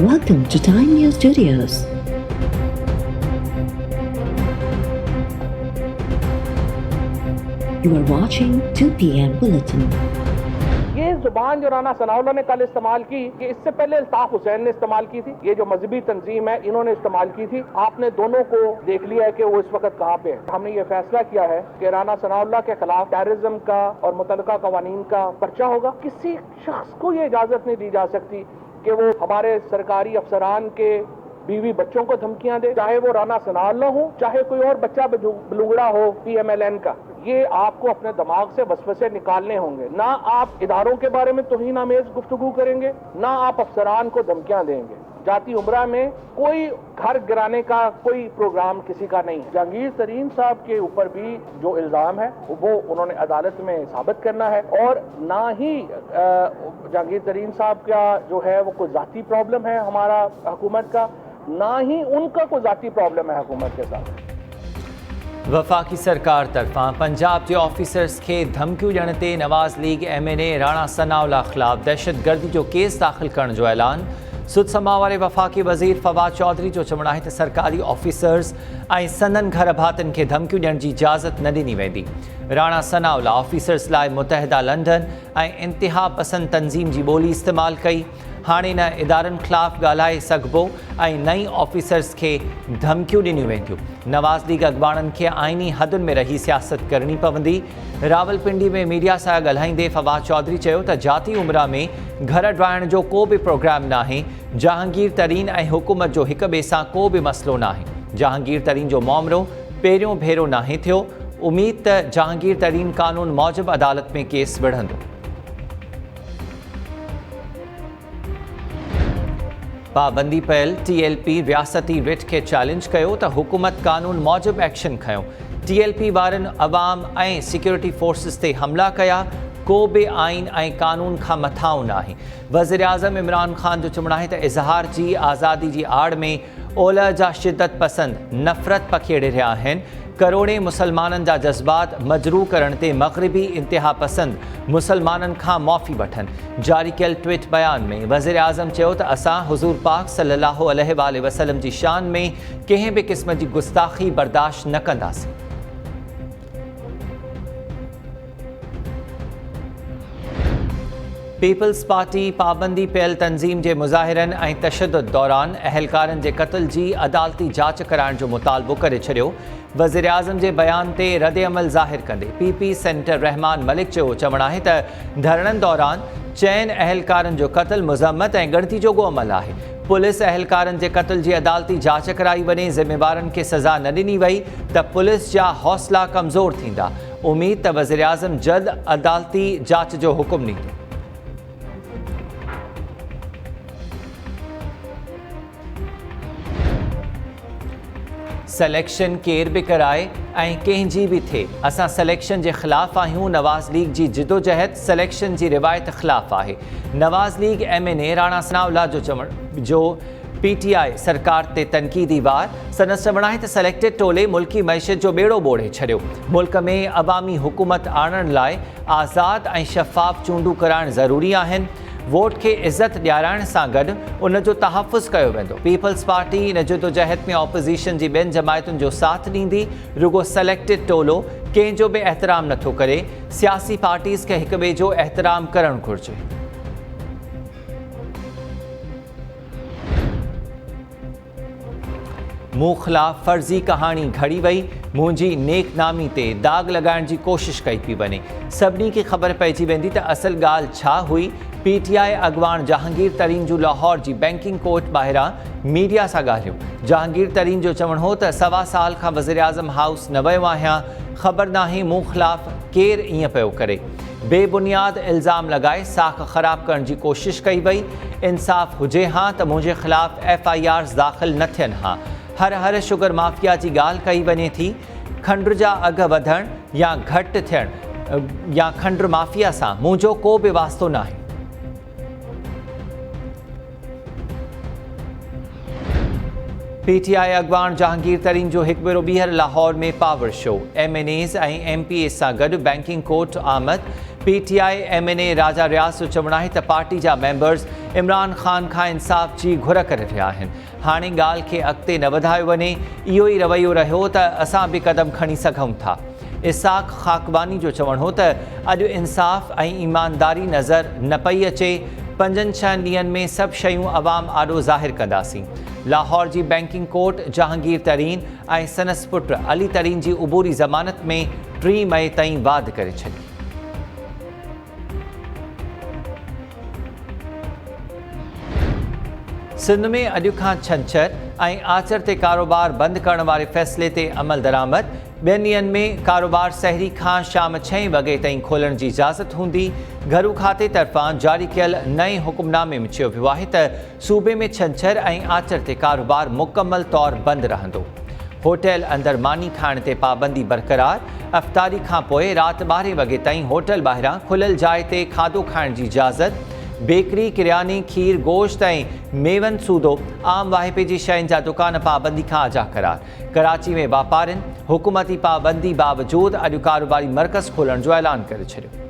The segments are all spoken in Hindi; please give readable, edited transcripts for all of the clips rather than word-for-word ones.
Welcome to Time News Studios. You are watching 2 p.m. Bulletin. ये जुबान जो राना सनाउल्लाह ने कल इस्तेमाल की, ये इससे पहले अल्ताफ हुसैन ने इस्तेमाल की थी। ये जो मजहबी तंजीम है इन्होंने इस्तेमाल की थी। आपने दोनों को देख लिया है कि वो इस वक्त कहाँ पे है। हमने ये फैसला किया है कि राना सनाउल्लाह के खिलाफ टेररिज्म का और मुतल्लिका कवानीन का पर्चा होगा। किसी शख्स को ये इजाजत नहीं दी जा सकती कि वो हमारे सरकारी अफसरान के बीवी बच्चों को धमकियां दे, चाहे वो राना सनाउल्लाह हो, चाहे कोई और बच्चा बलूंगड़ा हो PMLN का। ये आपको अपने दिमाग से वसवसे निकालने होंगे। ना आप इदारों के बारे में तौहीन आमेज गुफ्तगू करेंगे, ना आप अफसरान को धमकियां देंगे। जाती उम्रा में कोई घर गिराने का कोई प्रोग्राम किसी का नहीं है। जहांगीर तरीन साहब के ऊपर भी जो इल्जाम है वो उन्होंने अदालत में साबित करना है, और ना ही जहांगीर तरीन साहब का जो है वो कोई जाती प्रॉब्लम है हमारा हुकूमत का, ना ही उनका कोई जाती प्रॉब्लम है हुकूमत के साथ। वफाकी सरकार तरफां पंजाब के ऑफिसर्स के धमकियों ॾियण ते नवाज़ लीग MNA राणा सनाउल्लाह ख़िलाफ़ दहशतगर्दी जो केस दाख़िल करण जो ऐलान। सुध समा वारे वफाकी वज़ीर फवाद चौधरी जो चवणु आहे त सरकारी ऑफिसर्स ऐं संदन घर भातियुनि खे धमकियूं ॾियण जी इजाज़त न ॾिनी वेंदी। राणा सनाउल्लाह ऑफिसर्स लाइ मुतहदा लंडन ऐं इंतिहा पसंद तंज़ीम जी ॿोली इस्तेमालु कई। हाणे न इदारनि ख़िलाफ़ ॻाल्हाए सघिबो ऐं नई ऑफिसर्स खे धमकियूं ॾिनियूं वेंदियूं। नवाज़ लीग अॻवाननि खे आइनी हदुनि में रही सियासत करणी पवंदी। रावलपिंडी में मीडिया सां ॻाल्हाईंदे फवाद चौधरी चयो त जाती उम्रा में घर ॾियाइण जो को बि प्रोग्राम न आहे। जहांगीर तरीन ऐं हुकूमत जो हिक ॿिए सां को बि मसइलो न आहे। जहांगीर तरीन जो मामिलो पहिरियों भेरो नाहे थियो। उमीद त जहांगीर तरीन कानून मूजिबि अदालत में केस विढ़ंदो। पाबंदी पयल TLP रियासती रिट खे चैलेंज कयो त हुकूमत कानून मूजिबि एक्शन खयो। TLP वारनि अवाम ऐं सिक्योरिटी फोर्सिस ते हमला कया। को बि आइन ऐं कानून खां मथां न आहे। वज़ीर आज़म इमरान ख़ान जो चवणु आहे त इज़हार जी आज़ादी जी आड़ में ओलह जा शिदत पसंद नफ़रत पखेड़े रहिया आहिनि। करोड़े मुसलमाननि जा जज़्बात मजरू करण ते मग़रिबी इंतिहा पसंद मुसलमाननि खां माफ़ी वठनि। जारी कयल ट्वीट बयान में वज़ीर आज़म चयो त असां हुज़ूर पाक सल्लल्लाहु अलैहि वसल्लम जी शान में कंहिं बि क़िस्म जी गुस्ताख़ी बर्दाश्त न कंदासीं। पीपल्स पार्टी पाबंदी पयल तंज़ीम जे मुज़ाहिरनि ऐं तशद्दुद दौरान अहलकारनि जे क़त्ल जी अदालती जांच कराइण जो मुतालबो करे छॾियो। वज़ीर आज़म जे बयान ते रद्द अमल ज़ाहिर कंदे PP सेनेटर रहमान मलिक जो चवणु आहे त धरणनि दौरान चइनि अहलकारनि जो क़त्ल मुज़म्मत ऐं ॻणती जोॻो अमल आहे। पुलिस अहलकारनि जे क़त्ल जी अदालती जांच कराई वञे, ज़िम्मेवारनि खे सज़ा न ॾिनी वई त पुलिस जा हौसला कमज़ोर थींदा। उमीद त वज़ीर आज़म जल्द अदालती जांच जो हुकुम ॾींदो। सिलेक्शन केर बि कराए ऐं कंहिंजी बि थिए, असां सिलेक्शन जे ख़िलाफ़ आहियूं। नवाज़ लीग जी जिदोजहद सिलेक्शन जी रिवायत ख़िलाफ़ आहे। नवाज़ लीग MNA राणा सनाउल्लाह जो चवणु जो PTI सरकार ते तनक़ीदी वार। संदसि चवणु आहे त सिलेक्टेड टोले मुल्की मईशत जो ॿेड़ो ॿोड़े छॾियो। मुल्क में अवामी हुकूमत आणण लाइ आज़ाद ऐं शफ़ाफ़ चूंडूं कराइण ज़रूरी आहिनि। वोट खे इज़त ॾियाराइण सां गॾु उन जो तहफ़ुज़ कयो वेंदो। पीपल्स पार्टी इन जिदोजहद में ऑपोज़िशन जी ॿियनि जमायतुनि जो साथ ॾींदी। रुगो सिलेक्टेड टोलो कंहिंजो बि एहतराम नथो करे। सियासी पार्टीज़ खे हिक ॿिए जो एहतराम करणु घुरिजे। मूं ख़िलाफ़ फ़र्ज़ी कहाणी घड़ी वई। मुंहिंजी नेकनामी ते दाग़ लॻाइण जी कोशिशि कई पई वञे। सभिनी खे ख़बर पइजी वेंदी त असुल ॻाल्हि छा हुई। PTI अॻवान जहांगीर तरीन जूं लाहौर जी बैंकिंग कोर्ट ॿाहिरां मीडिया सां ॻाल्हियूं। जहांगीर तरीन जो चवणु हो त सवा साल खां वज़ीर आज़म हाउस न वियो आहियां। ख़बर नाहे मूं ख़िलाफ़ केरु ईअं पियो करे। बेबुनियाद इल्ज़ाम लॻाए साख ख़राब करण जी कोशिशि कई वई। इंसाफ़ हुजे हा त मुंहिंजे ख़िलाफ़ FIRs दाख़िल न थियनि हा। हर शुगर माफ़िया जी ॻाल्हि कई वञे थी। खंड जा अघ वधण या घटि थियण या खंड माफ़िया सां मुंहिंजो को बि वास्तो न आहे। PTI अॻवान जहांगीर तरीन जो हिकु भेरो ॿीहर लाहौर में पावर शो। MNAs ऐं MPAs सां गॾु बैंकिंग कोर्ट आमद। PTI MNA राजा रियाज़ जो चवणु आहे त पार्टी जा मेंबर्स इमरान ख़ान खां इंसाफ़ जी घुर करे रहिया आहिनि। हाणे ॻाल्हि खे अॻिते न वधायो वञे, इहो ई रवैयो रहियो त असां बि क़दम खणी सघूं था। इसाक़ खाकबानी जो चवणु हो त अॼु इंसाफ़ ऐं ईमानदारी नज़र न पई अचे। 5-6 ॾींहंनि में सभु शयूं अवाम आॾो ज़ाहिर कंदासीं। लाहौर जी बैंकिंग कोर्ट जहांगीर तरीन ऐं संदसि पुट अली तरीन जी उबूरी ज़मानत में 3 मई ताईं वाध करे छॾी। सिंध में अॼु खां छंछरु ऐं आचर ते कारोबार बंदि करण वारे फ़ैसिले ते अमल दरामद। 2 ॾींहंनि में कारोबार सहरी खां शाम 6 वॻे ताईं खोलण जी इजाज़त हूंदी। घरू खाते तरफ़ां जारी कयल नए हुकुमनामे में चयो वियो आहे त सूबे में छंछरु ऐं आचर ते कारोबार मुकमल तौरु बंदि रहंदो। होटल अंदरि मानी खाइण ते पाबंदी बरक़रार। अफ़्तारी खां पोइ राति 12 वॻे ताईं होटल ॿाहिरां खुलियल जाइ ते खाधो खाइण जी इजाज़त। बेकरी, किरयाने, खीर, गोश्त ऐं मेवन सूदो आम वाहिपे जी शयुनि जा दुकान पाबंदी खां आज़ाद करार। कराची में वापारियुनि हुकूमती पाबंदी बावजूदि अॼु कारोबारी मर्कज़ खोलण जो ऐलान करे छॾियो।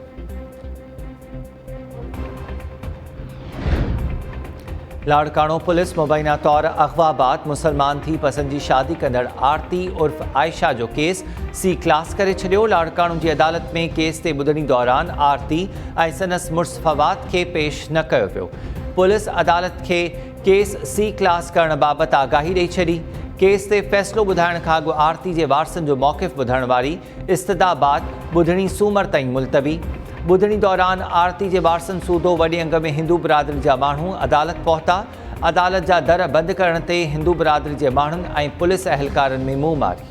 लाड़काणो पुलिस मुबैना तौर अग़वाबाद मुसलमान थी पसंद जी शादी कंदड़ आरती उर्फ़ आयशा जो केस C क्लास करे छॾियो। लाड़काणो जी अदालत में केस ते ॿुधणी दौरान आरती ऐं संदसि मुड़ुसु फवाद खे पेश न कयो वियो। पुलिस अदालत खे केस C क्लास करण बाबति आगाही ॾेई छॾी। केस ते फ़ैसिलो ॿुधाइण खां अॻु आरती जे वारसनि जो मौक़िफ़ ॿुधण वारी इस्तदाबाद ॿुधणी सूमर ताईं मुलतवी। ॿुधणी दौरान आरती जे वारसनि सूदो वॾे अंग में हिंदू बिरादरी जा माण्हू अदालत पहुता। अदालत जा दर बंदि करण ते हिंदू बिरादरी जे माण्हुनि ऐं पुलिस अहलकारनि में मुंहुं मारी।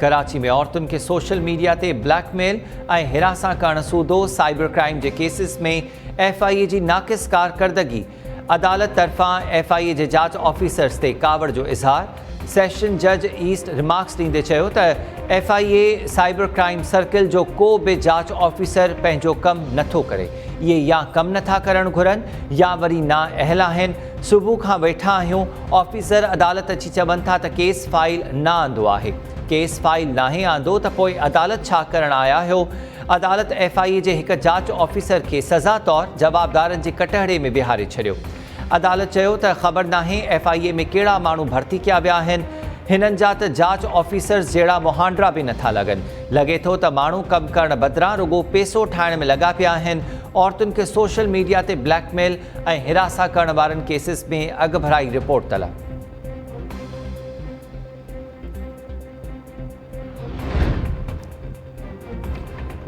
कराची में औरतुनि खे सोशल मीडिया ते ब्लैकमेल ऐं हिरासा करण सूदो। साइबर क्राइम जे केसिस में FIA जी नाक़िस कारकर्दगी। अदालत तरफ़ां FIA जे जांच ऑफिसर्स ते कावड़ जो इज़हार। सेशन जज ईस्ट रिमार्क्स ॾींदे चयो त FIA साइबर क्राइम सर्किल जो को बि जांच ऑफिसर पंहिंजो कमु नथो करे। इहे या कमु नथा करणु घुरनि या वरी ना अहल आहिनि। सुबुह खां वेठा आहियूं, ऑफिसर अदालत अची चवनि था त केस फाइल न आंदो आहे। केस फाइल नाहे आंदो त पोइ अदालत छा करणु आया आहियो? अदालत FIA जे हिकु जांच ऑफिसर खे सज़ा तौरु जवाबदारनि जे कटहरे में विहारे छॾियो। अदालत चयो त ख़बर नाहे FIA में कहिड़ा माण्हू भर्ती कया विया आहिनि। हिननि जा त जांच ऑफिसर्स जहिड़ा मुहांडरा बि नथा लॻनि। लॻे थो त माण्हू कमु करण बदिरां रुॻो पैसो ठाहिण में लॻा पिया आहिनि। औरतुनि खे सोशल मीडिया ते ब्लैकमेल ऐं हिरासा करण वारनि केसिस में अॻु भराई रिपोर्ट तलब।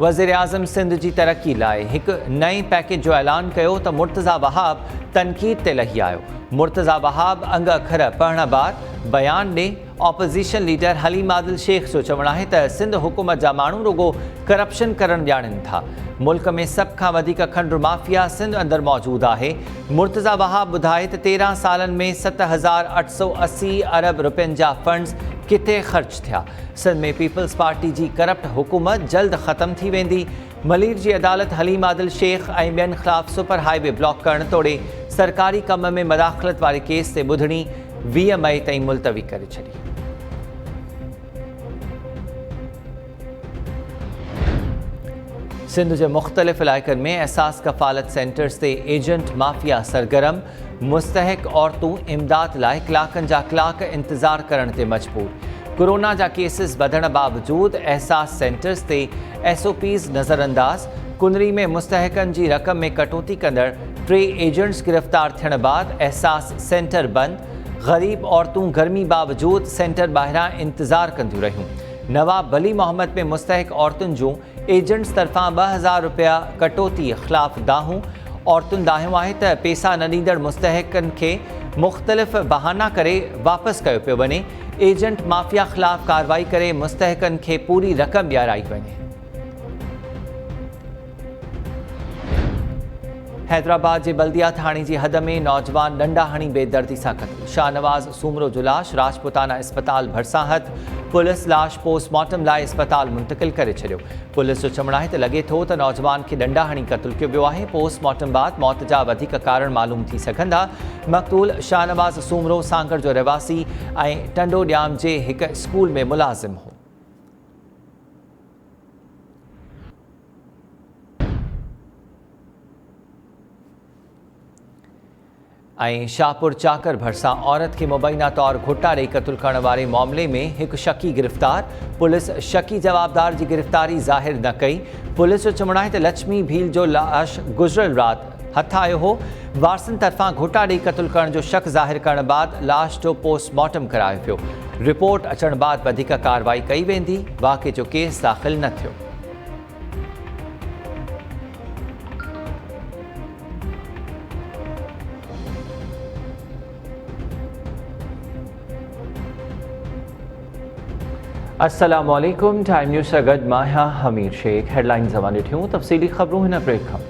वज़ीर आज़म सिंध जी तरक़ी लाइ हिकु नए पैकेज जो ऐलान कयो त मुर्तज़ा वहाब तनक़ीद ते लही आयो। मुर्तज़ा वहाब अंग अखर पढ़ण बाद बयान ॾे। ऑपोज़िशन लीडर हलीम आदिल शेख जो चवणु आहे त सिंध हुकूमत जा माण्हू रुॻो करप्शन करणु ॼाणनि था। मुल्क में सभ खां वधीक खंडु माफ़िया सिंध अंदरि मौजूदु आहे। मुर्तज़ा वहाब ॿुधाए त 13 सालनि में 7,880 अरब रुपयनि जा फंड्स किथे ख़र्च थिया। सिंध में पीपल्स पार्टी जी करप्ट हुकूमत जल्द ख़तमु थी वेंदी। मलीर जी अदालत हलीम आदिल शेख ऐं ॿियनि ख़िलाफ़ सुपर हाईवे ब्लॉक करण तोड़े सरकारी कम में मदाख़लत वारे केस ते ॿुधणी 20 मई ताईं मुलतवी करे छॾी। सिंध जे मुख़्तलिफ़ इलाइक़नि में एहसास कफ़ालत सेंटर्स ते एजेंट माफ़िया सरगरम। मुस्तहिक औरतूं इमदाद लाइ कलाकनि जा कलाक इंतज़ारु करण ते मजबूर। कोरोना जा केसिस वधण बावजूदि एहसास सेंटर्स ते SOPs नज़रअंदाज। कुनरी में मुस्तहिकनि जी रक़म में कटौती कंदड़ 3 एजेंट्स गिरफ़्तार थियण बाद एहसास सेंटर बंदि। ग़रीब औरतूं गर्मी बावजूदि सेंटर ॿाहिरां इंतज़ारु कंदियूं रहियूं। नवाब वली मोहम्मद में मुस्तहिक औरतुनि जूं एजेंट्स तरफ़ां 2000 रुपया कटौती ख़िलाफ़ दाहूं। औरतुनि दाहियो आहे त पैसा न ॾींदड़ मुस्तहिकनि खे मुख़्तलिफ़ बहाना करे वापसि कयो पियो वञे। एजेंट माफ़िया ख़िलाफ़ कार्रवाई करे मुस्तहिकनि खे पूरी रक़म ॾियाराई वञे। हैदराबाद जे बल्दिया थाणे जी हद में नौजवान डंडा हणी बेदर्दी सां क़त्ल। शाहनवाज़ सूमरो जो लाश राजपुताना इस्पताल भरिसां हथ। पुलिस लाश पोस्टमार्टम लाइ इस्पताल मुंतक़िल करे छॾियो। पुलिस जो चवणु आहे त लॻे थो त नौजवान खे डंडा हणी क़त्ल कयो वियो आहे। पोस्टमार्टम बाद मौत जा वधीक कारण मालूम थी सघंदा। मक़तूल शाहनवाज़ सूमरो सांगड़ जो रहवासी ऐं टंडो ड्याम जे हिकु स्कूल में मुलाज़िम हो। ऐं शाहपुर चाकर भरसां औरत खे मुबैना तौर घुटा ॾेई क़तल करण वारे मामले में हिकु शकी गिरफ़्तार। पुलिस शकी जवाबदार जी गिरफ़्तारी ज़ाहिर न कई। पुलिस जो चवणु आहे त लक्ष्मी भील जो लाश गुज़िरियल राति हथ आयो हो। वारसनि तरफ़ां घुटा ॾेई क़तल करण जो शक ज़ाहिर करण बाद लाश जो पोस्टमार्टम करायो पियो। रिपोर्ट अचण बाद वधीक कार्रवाई कई वेंदी। वाक़े जो केस दाख़िल न थियो। अस्सलामुअलैकुम। टाइम न्यूज़ सां गॾु मां आहियां हमीर शेख। हेडलाइन्स हवाले ॾिठियूं। तफ़सीली ख़बरूं हिन ब्रेक खां।